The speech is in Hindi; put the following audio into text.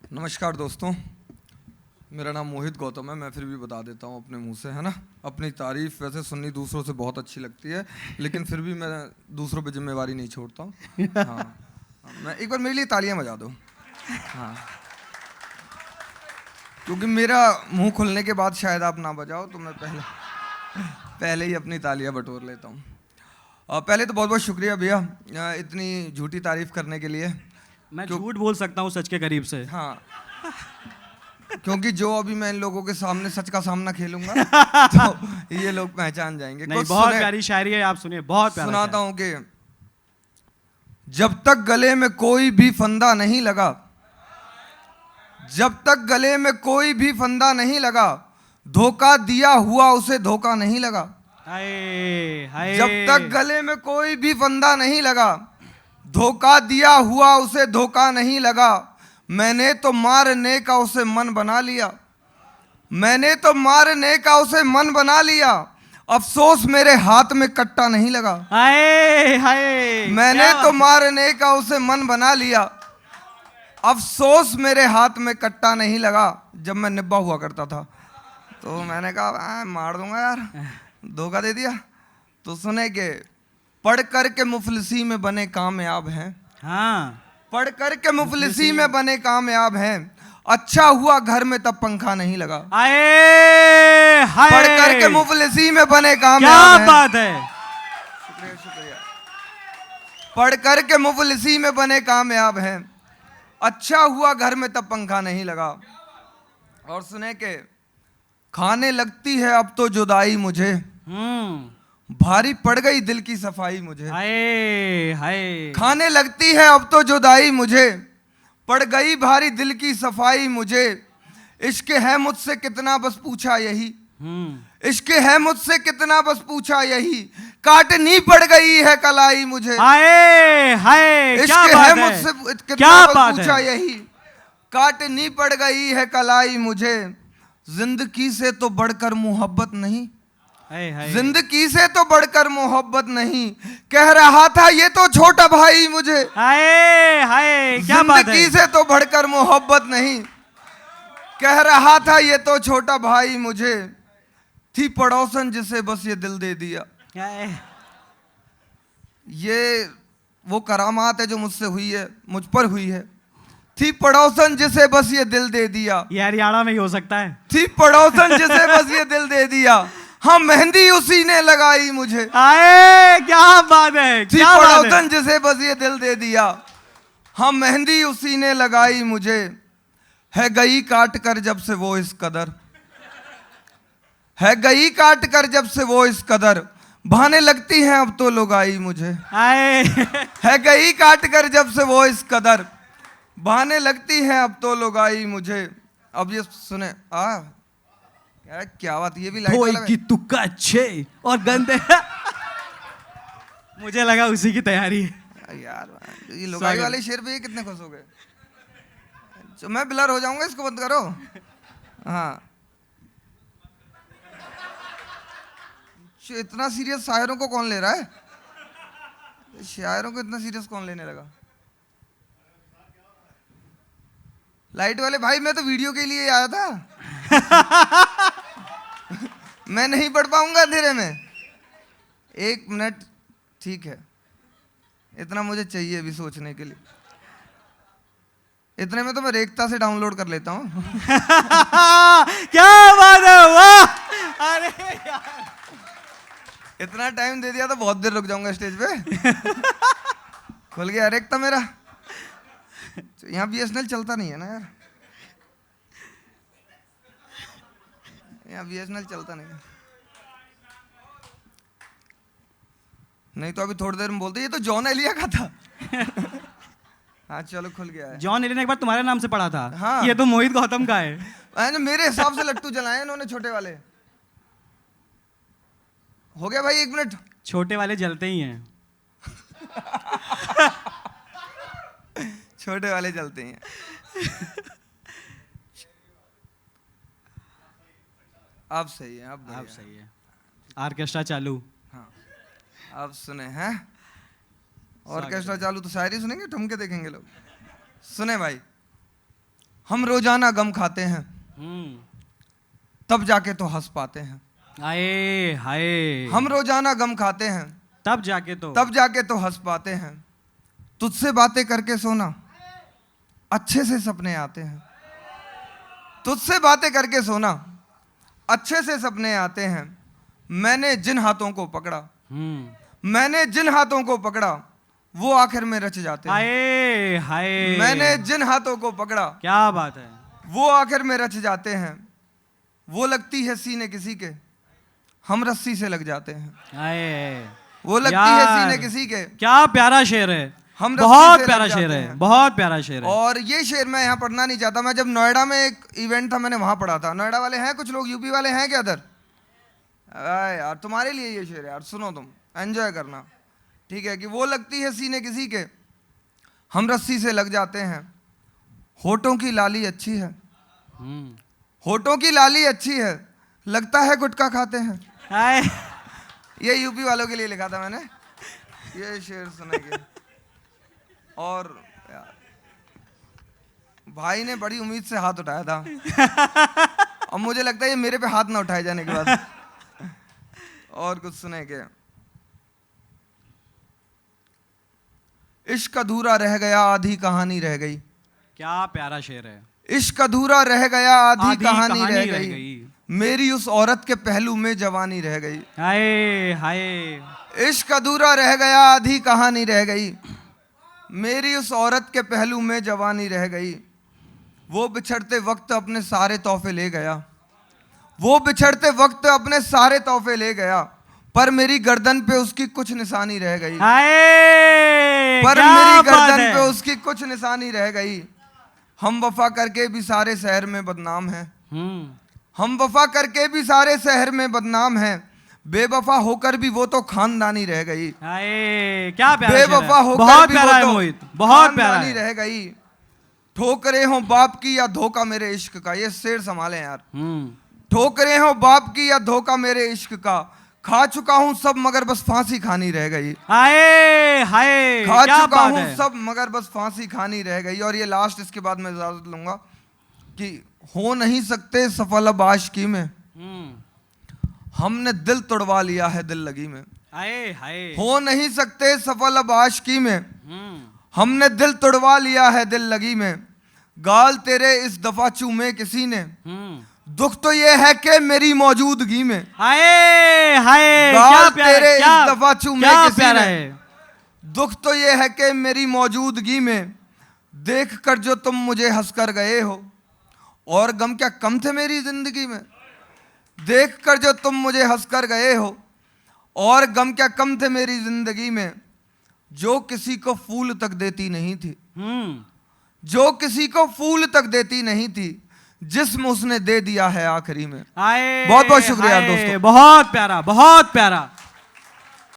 नमस्कार दोस्तों, मेरा नाम मोहित गौतम है। मैं फिर भी बता देता हूँ अपने मुंह से, है ना। अपनी तारीफ वैसे सुननी दूसरों से बहुत अच्छी लगती है, लेकिन फिर भी मैं दूसरों पे जिम्मेवारी नहीं छोड़ता हूँ। हाँ, मैं एक बार मेरे लिए तालियां बजा दो। हाँ, क्योंकि मेरा मुंह खुलने के बाद शायद आप ना बजाओ, तो मैं पहले ही अपनी तालियां बटोर लेता हूँ। पहले तो बहुत बहुत शुक्रिया भैया इतनी झूठी तारीफ करने के लिए। मैं झूठ बोल सकता हूँ सच के करीब से। हाँ, क्योंकि जो अभी मैं इन लोगों के सामने सच का सामना खेलूंगा तो ये लोग पहचान जाएंगे। नहीं, बहुत प्यारी शायरी है, आप सुनिए। बहुत प्यारा सुनाता हूं कि जब तक गले में कोई भी फंदा नहीं लगा, जब तक गले में कोई भी फंदा नहीं लगा, धोखा दिया हुआ उसे धोखा नहीं लगा। हाय हाय। जब तक गले में कोई भी फंदा नहीं लगा, धोखा दिया हुआ उसे धोखा नहीं लगा। मैंने तो मारने का उसे मन बना लिया, मैंने तो मारने का उसे मन बना लिया। अफसोस मेरे हाथ में कट्टा नहीं लगा। हाय हाय। मैंने तो मारने का उसे मन बना लिया, अफसोस मेरे हाथ में कट्टा नहीं लगा। जब मैं निब्बा हुआ करता था तो मैंने कहा मार दूंगा यार, धोखा दे दिया। तो सुने के पढ़ कर के मुफलिसी में बने कामयाब हैं। हाँ, पढ़ कर के मुफलिसी में बने कामयाब हैं। अच्छा हुआ घर में तब पंखा नहीं लगा। हाय हाय। पढ़ कर के मुफलिसी में बने कामयाब क्या हैं। बात है। शुक्रिया शुक्रिया। पढ़ कर के मुफलिसी में बने कामयाब हैं। अच्छा हुआ घर में तब पंखा नहीं लगा। और सुने के खाने लगती है अब तो जुदाई मुझे, भारी पड़ गई दिल की सफाई मुझे। हाय हाय। खाने लगती है अब तो जुदाई मुझे, पड़ गई भारी दिल की सफाई मुझे। इश्क है मुझसे कितना बस पूछा यही, इश्क है मुझसे कितना बस पूछा यही। काटनी पड़ गई है कलाई मुझे। हाय हाय। इश्क है मुझसे कितना बस पूछा यही, काटनी पड़ गई है कलाई मुझे। जिंदगी से तो बढ़कर मोहब्बत नहीं, जिंदगी से तो बढ़कर मोहब्बत नहीं। कह रहा था ये तो छोटा भाई मुझे। हाय हाय। क्या बात है। जिंदगी से तो बढ़कर मोहब्बत नहीं, कह रहा था ये तो छोटा भाई मुझे। थी पड़ोसन जिसे बस ये दिल दे दिया। ये वो करामात है जो मुझसे हुई है, मुझ पर हुई है। थी पड़ोसन जिसे बस ये दिल दे दिया। ये हरियाणा में ही हो सकता है। थी पड़ोसन जिसे बस ये दिल दे दिया। हाँ, मेहंदी उसी ने लगाई मुझे। आए, क्या बात है। थी पड़ोसन जिसे बस ये दिल दे दिया। हाँ, मेहंदी उसी ने लगाई मुझे। है गई काट कर जब से वो इस कदर, है गई काट कर जब से वो इस कदर। बहाने लगती हैं अब तो लुगाई मुझे। है गई काट कर जब से वो इस कदर, बहाने लगती हैं अब तो लुगाई मुझे। अब ये सुने क्या बात, ये भी लाइट वाला है। तुक्का अच्छे और गंदे। मुझे लगा उसी की तैयारी है यार। ये लुगाई वाले शेर पे ये कितने खुश हो गए। मैं ब्लर हो जाऊंगा, इसको बंद करो। हाँ, इतना सीरियस शायरों को कौन ले रहा है? शायरों को इतना सीरियस कौन लेने लगा? लाइट वाले भाई, मैं तो वीडियो के लिए आया था। मैं नहीं पढ़ पाऊंगा अंधेरे में। 1 मिनट, ठीक है, इतना मुझे चाहिए अभी सोचने के लिए। इतने में तो मैं रेखता से डाउनलोड कर लेता हूँ। क्या बात है, वाह। अरे यार, इतना टाइम दे दिया तो बहुत देर रुक जाऊंगा स्टेज पे। खुल गया रेखता मेरा। यहाँ BSNL चलता नहीं है ना यार, यहाँ BSNL चलता नहीं है। नहीं तो अभी थोड़ी देर में बोलते ये तो जॉन एलिया का था। हाँ चलो, खुल गया है। जॉन एलिया ने एक बार तुम्हारे नाम से पढ़ा था। हाँ, ये तो मोहित गौतम का है। मेरे हिसाब से लट्टू जलाए इन्होंने छोटे वाले। हो गया भाई, 1 मिनट। छोटे वाले जलते ही हैं। छोटे वाले जलते हैं। अब सही है, अब सही है। ऑर्केस्ट्रा चालू। हाँ, अब सुने हैं। ऑर्केस्ट्रा चालू तो शायरी सुनेंगे, ठुमके देखेंगे लोग। सुने भाई, हम रोजाना गम खाते हैं, तब जाके तो हंस पाते हैं। आए हाय, हम रोजाना गम खाते हैं, तब जाके तो हंस पाते हैं। तुझसे बातें करके सोना, अच्छे से सपने आते हैं। तुझसे बातें करके सोना, अच्छे से सपने आते हैं। मैंने जिन हाथों को पकड़ा, मैंने जिन हाथों को पकड़ा, वो आखिर में रच जाते हैं। हाय हाय, मैंने जिन हाथों को पकड़ा, क्या बात है, वो आखिर में रच जाते हैं। वो लगती है सीने किसी के, हम रस्सी से लग जाते हैं। हाय, वो लगती है सीने किसी के, क्या प्यारा शेर है, हम बहुत प्यारा शेर है, बहुत प्यारा शेर है। और ये शेर मैं यहाँ पढ़ना नहीं चाहता। मैं जब नोएडा में एक इवेंट था, मैंने वहां पढ़ा था। नोएडा वाले हैं कुछ लोग, यूपी वाले हैं क्या इधर? यार तुम्हारे लिए ये शेर है यार, सुनो, तुम एंजॉय करना, ठीक है? कि वो लगती है सीने किसी के, हम रस्सी से लग जाते हैं। होठों की लाली अच्छी है, होठों की लाली अच्छी है, लगता है गुटखा खाते हैं। हाय, ये यूपी वालों के लिए लिखा था मैंने, ये शेर सुनेंगे। और यार, भाई ने बड़ी उम्मीद से हाथ उठाया था और मुझे लगता है ये मेरे पे हाथ ना उठाए जाने के बाद। और कुछ सुनेंगे। इश्क अधूरा रह गया, आधी कहानी रह गई। क्या प्यारा शेर है। इश्क अधूरा रह गया, आधी कहानी रह रह गई, गई। मेरी उस औरत के पहलू में जवानी रह गई। हाय हाय, इश्क अधूरा रह गया, आधी कहानी रह गई, मेरी उस औरत के पहलू में जवानी रह गई। वो बिछड़ते वक्त अपने सारे तोहफे ले गया, वो बिछड़ते वक्त अपने सारे तोहफे ले गया, पर मेरी गर्दन पे उसकी कुछ निशानी रह गई। हाय, पर क्या मेरी बात गर्दन है। पे उसकी कुछ निशानी रह गई। हम वफा करके भी सारे शहर में बदनाम हैं, हम वफा करके भी सारे शहर में बदनाम हैं, बेवफा होकर भी वो तो खानदानी रह गई। हाय, क्या प्यारा बेवफा होकर बहुत भी प्यारा वो है तो मोहित, बहुत प्यारा खानदानी है। रह गई। ठोकरे हो बाप की या धोखा मेरे इश्क का, ये शेर संभाले यार। ठोकरे हो बाप की या धोखा मेरे इश्क का, खा चुका हूँ सब मगर बस फांसी खानी रह गई। हाय हाय, खा क्या चुका बात हूँ है। सब मगर बस फांसी खानी रह गई। और ये लास्ट, इसके बाद मैं इजाजत लूंगा कि हो नहीं सकते सफल अब आशिकी में, हमने दिल तोड़वा लिया है दिल लगी में। हाय हाय, हो नहीं सकते सफल अब आशिकी में, हमने दिल तोड़वा लिया है दिल लगी में। गाल तेरे इस दफा चूमे किसी ने, दुख तो ये है कि मेरी मौजूदगी में। हाय हाय, गाल क्या तेरे इस क्या दफा चूमे क्या किसी प्यारा ने, है। दुख तो ये है कि मेरी मौजूदगी में, देख कर जो तुम मुझे हंस कर गए हो, और गम क्या कम थे मेरी जिंदगी में। देख कर जो तुम मुझे हंस कर गए हो, और गम क्या कम थे मेरी जिंदगी में। जो किसी को फूल तक देती नहीं थी, जो किसी को फूल तक देती नहीं थी, जिस्म उसने दे दिया है आखिरी में। हाय, बहुत बहुत शुक्रिया हाय, दोस्तों। बहुत प्यारा, बहुत प्यारा।